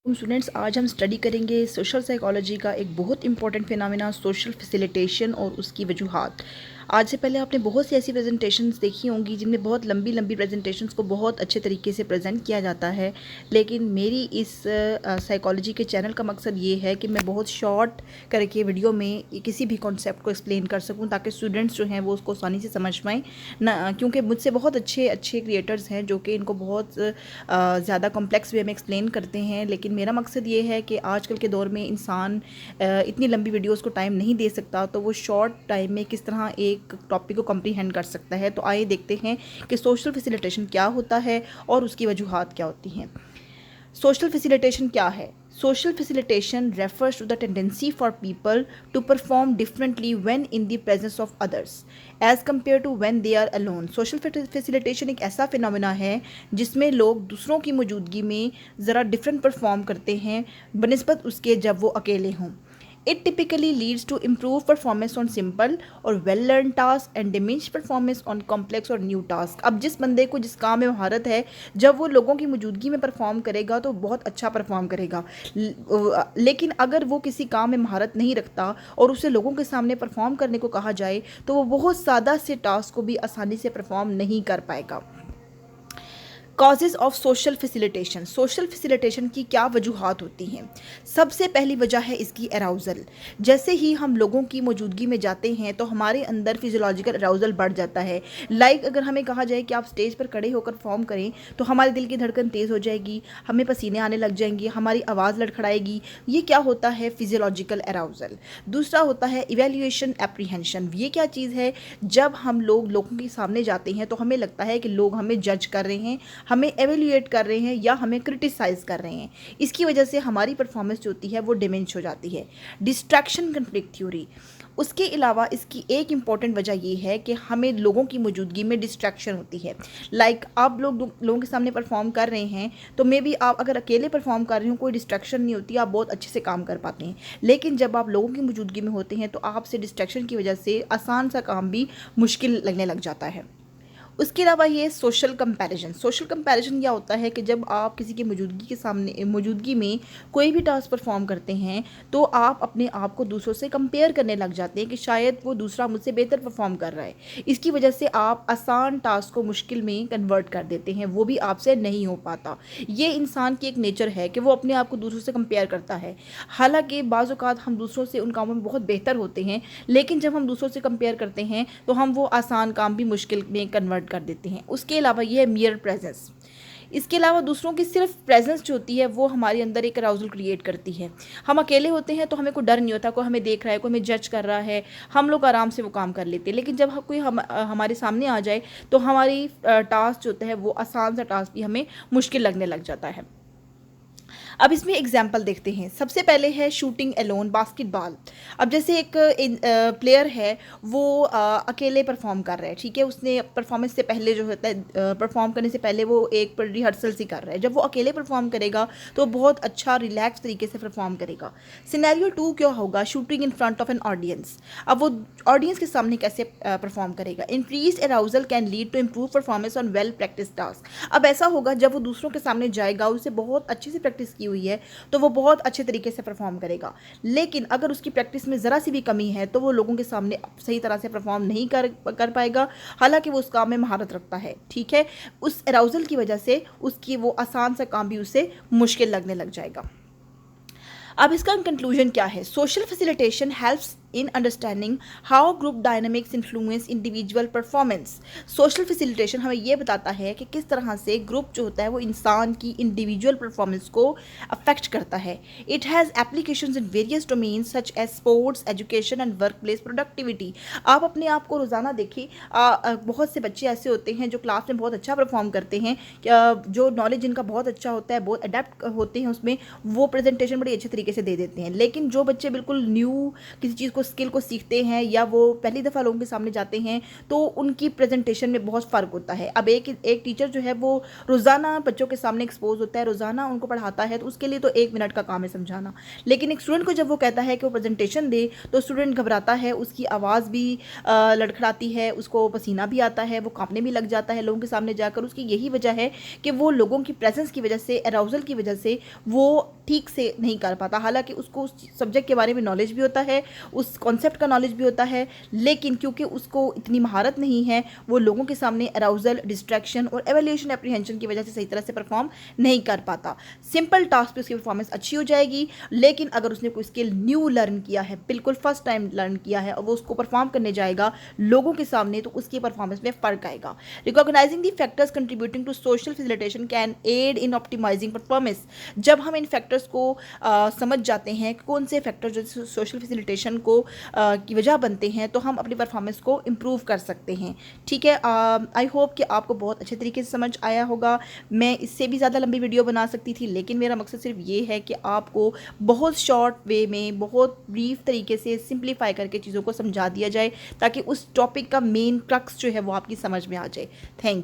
Students, आज हम study करेंगे सोशल साइकोलॉजी का एक बहुत इंपॉर्टेंट फिनोमेना सोशल फैसिलिटेशन और उसकी वजूहात। आज से पहले आपने बहुत सी ऐसी प्रेजेंटेशंस देखी होंगी जिनमें बहुत लंबी लंबी प्रेजेंटेशंस को बहुत अच्छे तरीके से प्रेजेंट किया जाता है, लेकिन मेरी इस साइकोलॉजी के चैनल का मकसद ये है कि मैं बहुत शॉर्ट करके वीडियो में किसी भी कॉन्सेप्ट को एक्सप्लेन कर सकूं ताकि स्टूडेंट्स जो हैं वो उसको आसानी से समझ पाएँ ना, क्योंकि मुझसे बहुत अच्छे अच्छे क्रिएटर्स हैं जो कि इनको बहुत ज़्यादा कॉम्प्लेक्स वे में एक्सप्लेन करते हैं। लेकिन मेरा मकसद ये है कि आजकल के दौर में इंसान इतनी लंबी वीडियोस को टाइम नहीं दे सकता, तो वो शॉर्ट टाइम में किस तरह एक टॉपिक को कम्प्रीहेंड कर सकता है। तो आइए देखते हैं कि सोशल फैसिलिटेशन क्या होता है और उसकी वजूहात क्या होती हैं। सोशल फैसिलिटेशन क्या है? Social facilitation refers to the tendency for people to perform differently when in the presence of others as compared to when they are alone. Social facilitation एक ऐसा फिनोमेना है जिसमें लोग दूसरों की मौजूदगी में ज़रा डिफरेंट परफॉर्म करते हैं बनिस्बत उसके जब वो अकेले हों। It typically leads to improved performance on simple और well learned tasks and diminished performance on complex और new tasks। अब जिस बंदे को जिस काम में महारत है, जब वो लोगों की मौजूदगी में परफॉर्म करेगा तो बहुत अच्छा परफॉर्म करेगा। लेकिन अगर वो किसी काम में महारत नहीं रखता और उसे लोगों के सामने परफॉर्म करने को कहा जाए तो वो बहुत सादा से टास्क को भी आसानी से परफॉर्म नहीं कर पाएगा। Causes of social facilitation. Social facilitation की क्या वजूहात होती हैं? सबसे पहली वजह है इसकी अराउज़ल। जैसे ही हम लोगों की मौजूदगी में जाते हैं तो हमारे अंदर फिजियोलॉजिकल अराउज़ल बढ़ जाता है। अगर हमें कहा जाए कि आप स्टेज पर खड़े होकर परफॉर्म करें तो हमारे दिल की धड़कन तेज़ हो जाएगी, हमें पसीने आने लग जाएंगे, हमारी आवाज़ लड़खड़ाएगी। ये क्या होता है? Physiological arousal. दूसरा होता है इवैल्यूएशन एप्रीहेंशन। ये क्या चीज़ है? जब हम लोगों के सामने जाते हैं तो हमें लगता है कि लोग हमें जज कर रहे हैं, हमें एवेल्यूएट कर रहे हैं या हमें क्रिटिसाइज़ कर रहे हैं। इसकी वजह से हमारी परफॉर्मेंस जो होती है वो डिमिनिश हो जाती है। Distraction conflict theory. उसके अलावा इसकी एक इम्पॉर्टेंट वजह ये है कि हमें लोगों की मौजूदगी में डिस्ट्रैक्शन होती है। आप लोगों के सामने परफॉर्म कर रहे हैं तो मे बी आप अगर अकेले परफॉर्म कर रहे हो, कोई डिस्ट्रैक्शन नहीं होती, आप बहुत अच्छे से काम कर पाते हैं। लेकिन जब आप लोगों की मौजूदगी में होते हैं तो आपसे डिस्ट्रैक्शन की वजह से आसान सा काम भी मुश्किल लगने लग जाता है। उसके अलावा ये सोशल कंपैरिजन। सोशल कंपैरिजन क्या होता है कि जब आप किसी की मौजूदगी में कोई भी टास्क परफॉर्म करते हैं तो आप अपने आप को दूसरों से कंपेयर करने लग जाते हैं कि शायद वो दूसरा मुझसे बेहतर परफॉर्म कर रहा है। इसकी वजह से आप आसान टास्क को मुश्किल में कन्वर्ट कर देते हैं, वो भी आपसे नहीं हो पाता। ये इंसान की एक नेचर है कि वो अपने आप को दूसरों से कंपेयर करता है। हालांकि बाज़ औक़ात हम दूसरों से उन कामों में बहुत बेहतर होते हैं, लेकिन जब हम दूसरों से कंपेयर करते हैं तो हम वो आसान काम भी मुश्किल में कन्वर्ट कर देते हैं। उसके अलावा ये है मियर प्रेजेंस। इसके अलावा दूसरों की सिर्फ प्रेजेंस जो होती है वो हमारे अंदर एक अराउजल क्रिएट करती है। हम अकेले होते हैं तो हमें कोई डर नहीं होता, कोई हमें देख रहा है, कोई हमें जज कर रहा है, हम लोग आराम से वो काम कर लेते हैं। लेकिन जब कोई हमारे सामने आ जाए तो हमारी टास्क जो होता है वो आसान सा टास्क भी हमें मुश्किल लगने लग जाता है। अब इसमें एग्जाम्पल देखते हैं। सबसे पहले है शूटिंग एलोन, बास्केटबॉल। अब जैसे एक प्लेयर है, वो अकेले परफॉर्म कर रहा है, ठीक है। उसने परफॉर्मेंस से पहले जो होता है, परफॉर्म करने से पहले वो एक रिहर्सल सी कर रहा है। जब वो अकेले परफॉर्म करेगा तो बहुत अच्छा रिलैक्स तरीके से परफॉर्म करेगा। सिनेरियो 2 क्या होगा? Shooting in front of an audience. अब वो ऑडियंस के सामने कैसे परफॉर्म करेगा? Increase arousal can lead to improve performance on well practice task. अब ऐसा होगा जब वो दूसरों के सामने जाएगा, उसे बहुत अच्छे से प्रैक्टिस की हुई है तो वो बहुत अच्छे तरीके से परफॉर्म करेगा। लेकिन अगर उसकी प्रैक्टिस में ज़रा सी भी कमी है तो वो लोगों के सामने सही तरह से परफॉर्म नहीं कर पाएगा, हालांकि वो उस काम में महारत रखता है, ठीक है। उस अराउजल की वजह से उसकी वो आसान सा काम भी उसे मुश्किल लगने लग जाएगा। अब इसका कंक्लूजन क्या है? Social facilitation helps in understanding how group dynamics influence individual performance. Social facilitation हमें यह बताता है कि किस तरह से ग्रुप जो होता है वो इंसान की इंडिविजुअल परफॉर्मेंस को अफेक्ट करता है। It has applications in various domains such as sports, education and work place productivity. आप अपने आप को रोज़ाना देखिए, बहुत से बच्चे ऐसे होते हैं जो क्लास में बहुत अच्छा परफॉर्म करते हैं, जो नॉलेज जिनका बहुत अच्छा होता है, बहुत अडेप्ट होते हैं उसमें, वो प्रेजेंटेशन बड़ी अच्छे तरीके से दे देते हैं। लेकिन जो बच्चे बिल्कुल न्यू किसी चीज़ को स्किल को सीखते हैं या वो पहली दफ़ा लोगों के सामने जाते हैं तो उनकी प्रेजेंटेशन में बहुत फ़र्क होता है। अब एक टीचर जो है वो रोज़ाना बच्चों के सामने एक्सपोज होता है, रोज़ाना उनको पढ़ाता है, तो उसके लिए तो 1 मिनट का काम है समझाना। लेकिन एक स्टूडेंट को जब वो कहता है कि वो प्रेजेंटेशन दे तो स्टूडेंट घबराता है, उसकी आवाज़ भी लड़खड़ाती है, उसको पसीना भी आता है, वो काँपने भी लग जाता है लोगों के सामने जाकर। उसकी यही वजह है कि वो लोगों की प्रेजेंस की वजह से, अराउजल की वजह से वो ठीक से नहीं कर पाता। हालांकि उसको उस सब्जेक्ट के बारे में नॉलेज भी होता है, उस कॉन्सेप्ट का नॉलेज भी होता है, लेकिन क्योंकि उसको इतनी महारत नहीं है, वो लोगों के सामने अराउजल, डिस्ट्रैक्शन और एवेल्यूशन एप्रीहेंशन की वजह से सही तरह से परफॉर्म नहीं कर पाता। सिंपल टास्क पे उसकी परफॉर्मेंस अच्छी हो जाएगी, लेकिन अगर उसने कोई स्किल न्यू लर्न किया है, बिल्कुल फर्स्ट टाइम लर्न किया है और वो उसको परफॉर्म करने जाएगा लोगों के सामने, तो उसकी परफॉर्मेंस में फ़र्क आएगा। Recognising the factors contributing to social facilitation can aid in optimising performance. जब हम इन फैक्टर्स को समझ जाते हैं कि कौन से फैक्टर जो सोशल फैसिलिटेशन को की वजह बनते हैं, तो हम अपनी परफॉर्मेंस को इम्प्रूव कर सकते हैं। ठीक है, आई होप कि आपको बहुत अच्छे तरीके से समझ आया होगा। मैं इससे भी ज़्यादा लंबी वीडियो बना सकती थी, लेकिन मेरा मकसद सिर्फ ये है कि आपको बहुत शॉर्ट वे में, बहुत ब्रीफ तरीके से सिंप्लीफाई करके चीज़ों को समझा दिया जाए, ताकि उस टॉपिक का मेन क्रक्स जो है वो आपकी समझ में आ जाए। थैंक